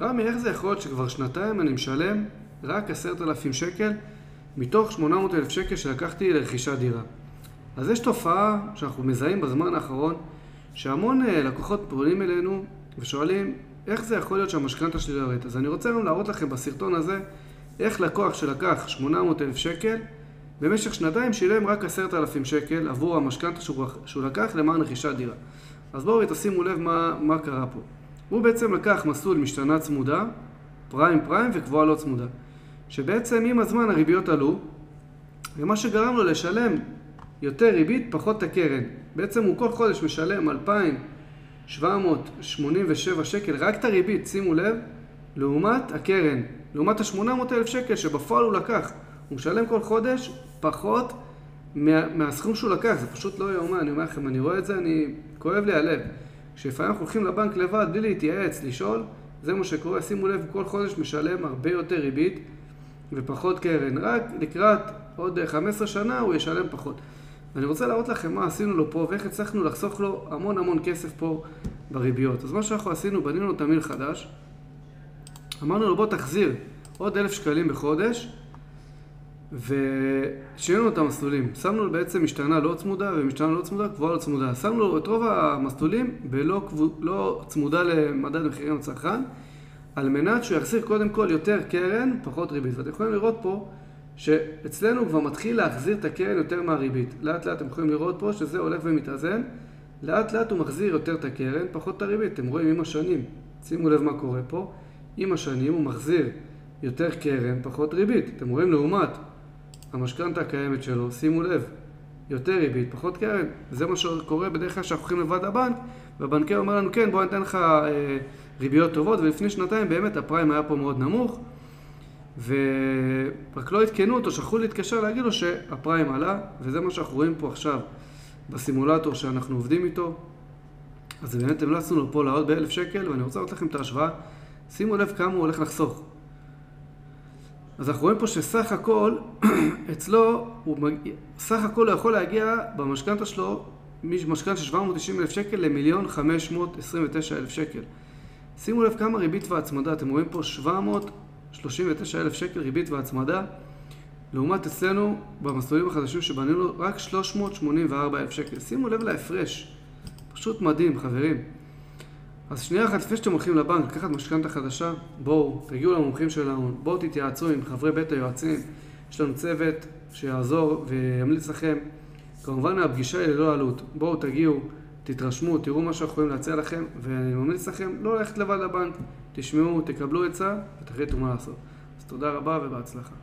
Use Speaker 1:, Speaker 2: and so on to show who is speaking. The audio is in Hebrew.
Speaker 1: רמי, איך זה יכול להיות שכבר שנתיים אני משלם רק 10,000 שקל מתוך 800,000 שקל שלקחתי לרכישת דירה? אז יש תופעה שאנחנו מזהים בזמן האחרון, שהמון לקוחות פונים אלינו ושואלים איך זה יכול להיות שהמשכנתא שלי לא יורדת. אז אני רוצה גם להראות לכם בסרטון הזה איך לקוח שלקח 800,000 שקל במשך שנתיים שילם רק 10,000 שקל עבור המשכנתא שהוא לקח למען רכישת דירה. אז בואו ותשימו לב מה קרה פה. הוא בעצם לקח מסלול משתנה צמודה, פריים וקבועה לא צמודה, שבעצם עם הזמן הריביות עלו, ומה שגרם לו לשלם יותר ריבית פחות הקרן. בעצם הוא כל חודש משלם 2,787 שקל רק את הריבית, שימו לב, לעומת הקרן, לעומת ה-800,000 שקל שבפועל הוא לקח. הוא משלם כל חודש פחות מהסכום שהוא לקח. זה פשוט לא יאומן, אני אומר לכם, אני רואה את זה, כואב לי הלב. כשלפעמים אנחנו הולכים לבנק לבד בלי להתייעץ, לשאול, זה מה שקורה. שימו לב, כל חודש משלם הרבה יותר ריבית ופחות קרן. רק לקראת עוד 15 שנה הוא ישלם פחות. ואני רוצה להראות לכם מה עשינו לו פה ואיך הצלחנו לחסוך לו המון כסף פה בריביות. אז מה שאנחנו עשינו, בנינו לו תמהיל חדש. אמרנו לו בוא תחזיר עוד 1,000 שקלים בחודש, ושינינו את המסלולים. שמנו לו בעצם משתנה לא צמודה ומשתנה לא צמודה, קבועה לא צמודה. שמנו לו את רוב המסלולים לא צמודה למדד מחירים לצרכן, על מנת שהוא יחזיר קודם כל יותר קרן, פחות ריבית. ואתם יכולים לראות פה שאצלנו כבר מתחיל להחזיר את הקרן יותר מהריבית. לאט לאט אתם יכולים לראות פה שזה הולך ומתאזן. לאט לאט הוא מחזיר יותר את הקרן, פחות את הריבית. אתם רואים עם השנים. שימו לב מה קורה פה. עם השנים הוא מחזיר יותר קרן, פחות ריבית. אתם רואים לעומת המשכנתא הקיימת שלו, שימו לב, יותר ריבית, פחות קרן. זה מה שקורה בדרך כלל שאנחנו הולכים לוועד הבנק, והבנקר אומר לנו, כן, בוא ניתן לך ריביות טובות, ולפני שנתיים באמת הפריים היה פה מאוד נמוך, ורק לא התקנו אותו, שכחו להתקשר להגיד לו שהפריים עלה, וזה מה שאנחנו רואים פה עכשיו בסימולטור שאנחנו עובדים איתו. אז באמת המלצנו לו פה לעוד ב1,000 שקל, ואני רוצה לראות לכם את ההשוואה. שימו לב כמה הוא הולך לחסוך. אז אנחנו רואים פה שסך הכל, אצלו, סך הכל הוא יכול להגיע במשכנתא שלו, משכנתא של 790,000 שקל ל1,529,000 שקל. שימו לב כמה ריבית והצמדה, אתם רואים פה 739,000 שקל ריבית והצמדה, לעומת אצלנו במסלולים החדשים שבנינו לו רק 384,000 שקל. שימו לב להפרש, פשוט מדהים חברים. אז שנייה אחת לפני שאתם הולכים לבנק לקחת משכנתא חדשה, בואו, תגיעו למומחים שלנו, בואו תתייעצו עם חברי בית היועצים, יש לנו צוות שיעזור וימליץ לכם. כמובן הפגישה היא ללא עלות, בואו תגיעו, תתרשמו, תראו מה שאנחנו יכולים להציע לכם, ואני ממליץ לכם לא ללכת לבד לבנק, תשמעו, תקבלו עצה ותחליטו מה לעשות. אז תודה רבה ובהצלחה.